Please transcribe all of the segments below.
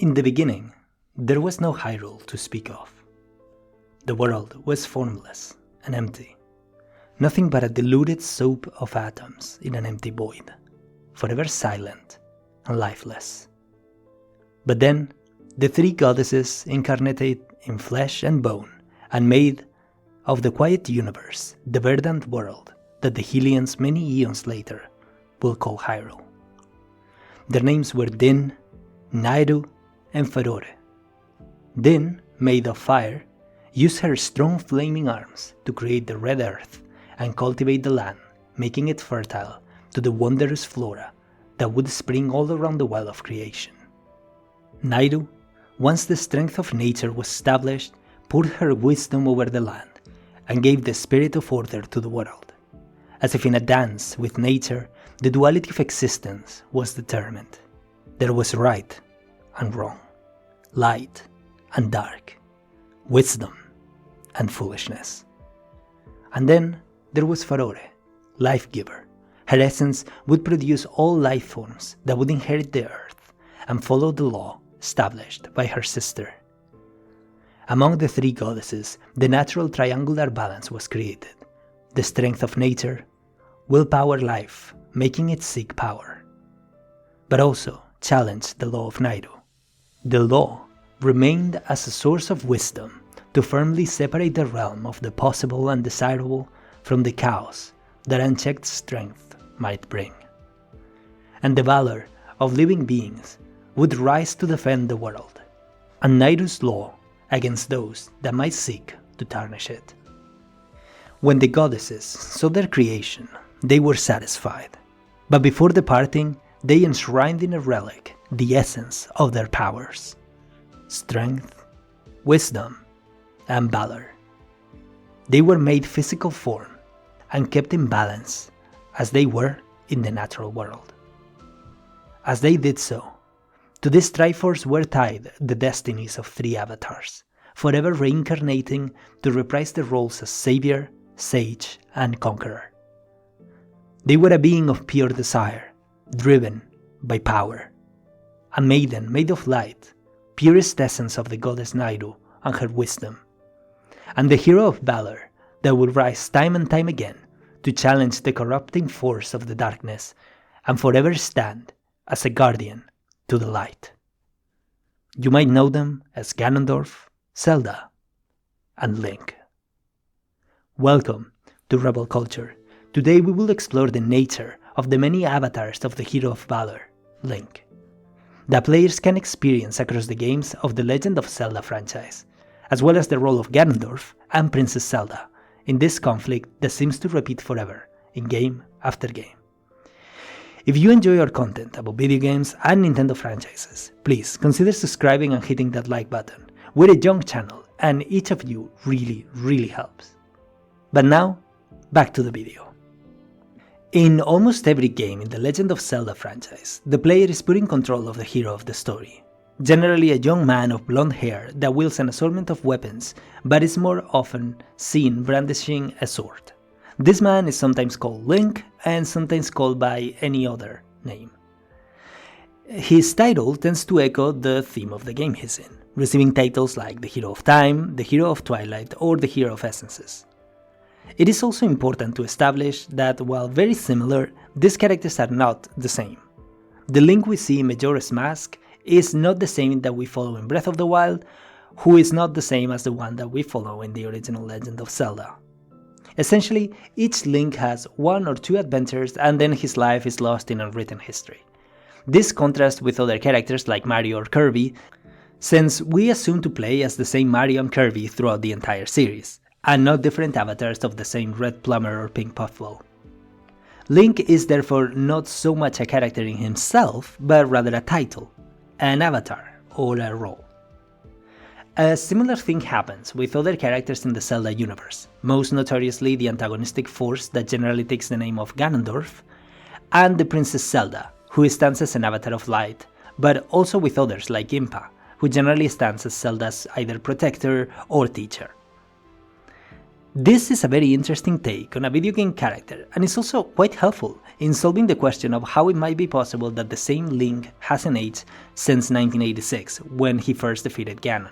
In the beginning, there was no Hyrule to speak of. The world was formless and empty, nothing but a diluted soup of atoms in an empty void, forever silent and lifeless. But then, the three goddesses incarnated in flesh and bone and made of the quiet universe the verdant world that the Hylians many eons later will call Hyrule. Their names were Din, Nairu, and Farore. Din, made of fire, used her strong flaming arms to create the red earth and cultivate the land, making it fertile to the wondrous flora that would spring all around the well of creation. Nairu, once the strength of nature was established, poured her wisdom over the land and gave the spirit of order to the world. As if in a dance with nature, the duality of existence was determined. There was right and wrong, light and dark, wisdom and foolishness. And then there was Farore, life-giver. Her essence would produce all life forms that would inherit the earth and follow the law established by her sister. Among the three goddesses, the natural triangular balance was created: the strength of nature, willpower life, making it seek power, but also challenged the law of Nairu. The law remained as a source of wisdom to firmly separate the realm of the possible and desirable from the chaos that unchecked strength might bring. And the valor of living beings would rise to defend the world, and Nairu's law against those that might seek to tarnish it. When the goddesses saw their creation, they were satisfied, but before departing, they enshrined in a relic the essence of their powers: strength, wisdom, and valor. They were made physical form and kept in balance as they were in the natural world. As they did so, to this Triforce were tied the destinies of three avatars, forever reincarnating to reprise their roles as savior, sage, and conqueror. They were a being of pure desire, driven by power, a maiden made of light, purest essence of the goddess Nairu and her wisdom, and the hero of valor that would rise time and time again to challenge the corrupting force of the darkness and forever stand as a guardian to the light. You might know them as Ganondorf, Zelda, and Link. Welcome to Rebel Culture. Today we will explore the nature of the many avatars of the hero of valor, Link, that players can experience across the games of the Legend of Zelda franchise, as well as the role of Ganondorf and Princess Zelda in this conflict that seems to repeat forever in game after game. If you enjoy our content about video games and Nintendo franchises, please consider subscribing and hitting that like button. We're a young channel and each of you really helps. But now, back to the video. In almost every game in the Legend of Zelda franchise, the player is put in control of the hero of the story. Generally a young man of blonde hair that wields an assortment of weapons, but is more often seen brandishing a sword. This man is sometimes called Link and sometimes called by any other name. His title tends to echo the theme of the game he's in, receiving titles like the Hero of Time, the Hero of Twilight, or the Hero of Essences. It is also important to establish that while very similar, these characters are not the same. The Link we see in Majora's Mask is not the same that we follow in Breath of the Wild, who is not the same as the one that we follow in the original Legend of Zelda. Essentially, each Link has one or two adventures and then his life is lost in unwritten history. This contrasts with other characters like Mario or Kirby, since we assume to play as the same Mario and Kirby throughout the entire series, and not different avatars of the same Red Plumber or Pink Puffball. Link is therefore not so much a character in himself, but rather a title, an avatar, or a role. A similar thing happens with other characters in the Zelda universe, most notoriously the antagonistic force that generally takes the name of Ganondorf, and the Princess Zelda, who stands as an avatar of light, but also with others like Impa, who generally stands as Zelda's either protector or teacher. This is a very interesting take on a video game character, and is also quite helpful in solving the question of how it might be possible that the same Link hasn't aged since 1986, when he first defeated Ganon.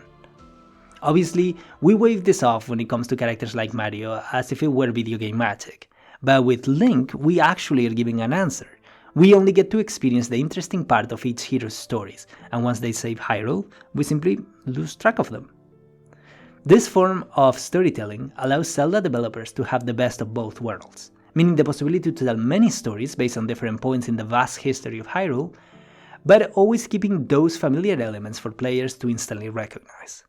Obviously, we wave this off when it comes to characters like Mario as if it were video game magic, but with Link we actually are giving an answer. We only get to experience the interesting part of each hero's stories, and once they save Hyrule, we simply lose track of them. This form of storytelling allows Zelda developers to have the best of both worlds, meaning the possibility to tell many stories based on different points in the vast history of Hyrule, but always keeping those familiar elements for players to instantly recognize.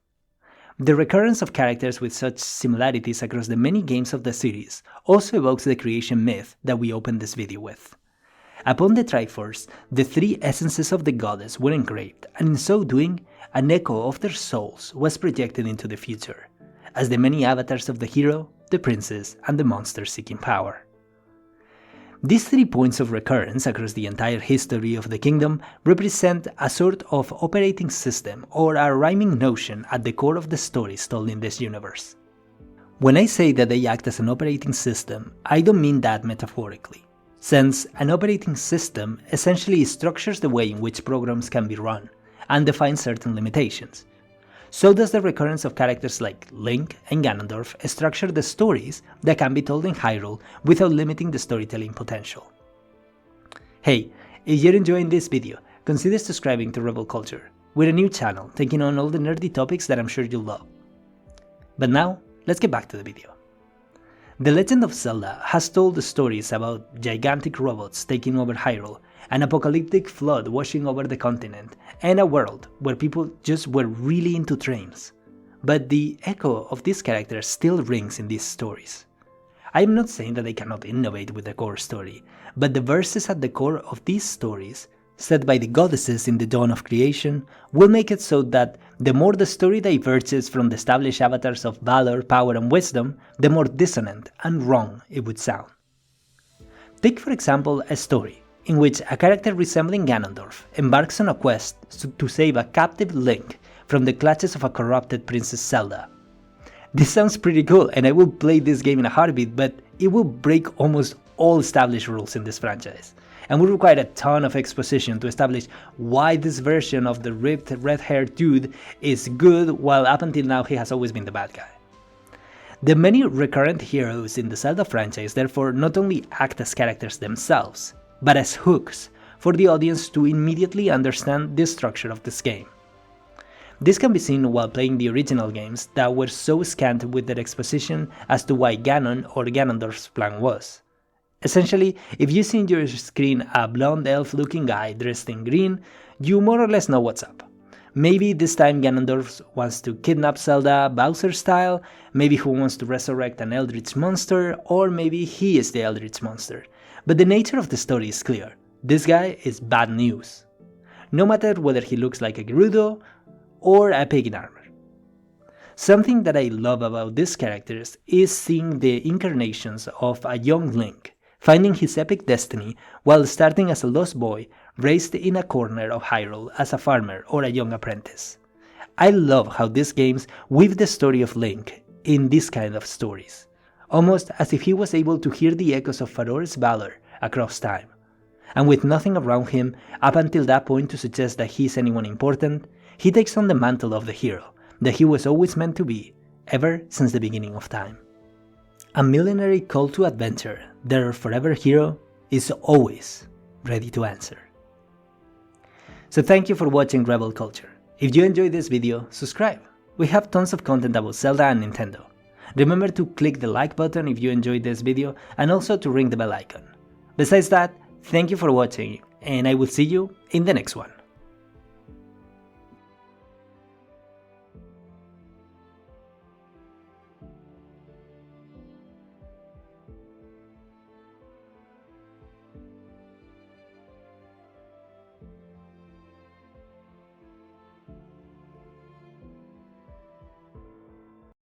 The recurrence of characters with such similarities across the many games of the series also evokes the creation myth that we opened this video with. Upon the Triforce, the three essences of the goddess were engraved, and in so doing, an echo of their souls was projected into the future, as the many avatars of the hero, the princess, and the monster seeking power. These 3 points of recurrence across the entire history of the kingdom represent a sort of operating system or a rhyming notion at the core of the stories told in this universe. When I say that they act as an operating system, I don't mean that metaphorically, since an operating system essentially structures the way in which programs can be run, and define certain limitations. So does the recurrence of characters like Link and Ganondorf structure the stories that can be told in Hyrule without limiting the storytelling potential. Hey, if you're enjoying this video, consider subscribing to Rebel Culture. We're a new channel taking on all the nerdy topics that I'm sure you'll love. But now, let's get back to the video. The Legend of Zelda has told the stories about gigantic robots taking over Hyrule, an apocalyptic flood washing over the continent, and a world where people just were really into trains. But the echo of these characters still rings in these stories. I am not saying that they cannot innovate with the core story, but the verses at the core of these stories, set by the goddesses in the dawn of creation, will make it so that the more the story diverges from the established avatars of valor, power, and wisdom, the more dissonant and wrong it would sound. Take for example a story in which a character resembling Ganondorf embarks on a quest to save a captive Link from the clutches of a corrupted Princess Zelda. This sounds pretty cool, and I will play this game in a heartbeat, but it will break almost all established rules in this franchise, and would require a ton of exposition to establish why this version of the ripped red-haired dude is good while up until now he has always been the bad guy. The many recurrent heroes in the Zelda franchise therefore not only act as characters themselves, but as hooks for the audience to immediately understand the structure of this game. This can be seen while playing the original games that were so scant with their exposition as to why Ganon or Ganondorf's plan was. Essentially, if you see in your screen a blonde elf-looking guy dressed in green, you more or less know what's up. Maybe this time Ganondorf wants to kidnap Zelda Bowser style, maybe he wants to resurrect an eldritch monster, or maybe he is the eldritch monster. But the nature of the story is clear. This guy is bad news. No matter whether he looks like a Gerudo or a pig in armor. Something that I love about these characters is seeing the incarnations of a young Link, finding his epic destiny while starting as a lost boy raised in a corner of Hyrule as a farmer or a young apprentice. I love how these games weave the story of Link in these kind of stories, almost as if he was able to hear the echoes of Farore's valor across time. And with nothing around him up until that point to suggest that he is anyone important, he takes on the mantle of the hero that he was always meant to be, ever since the beginning of time. A millenary call to adventure, their forever hero is always ready to answer. So thank you for watching Rebel Culture. If you enjoyed this video, subscribe. We have tons of content about Zelda and Nintendo. Remember to click the like button if you enjoyed this video, and also to ring the bell icon. Besides that, thank you for watching, and I will see you in the next one.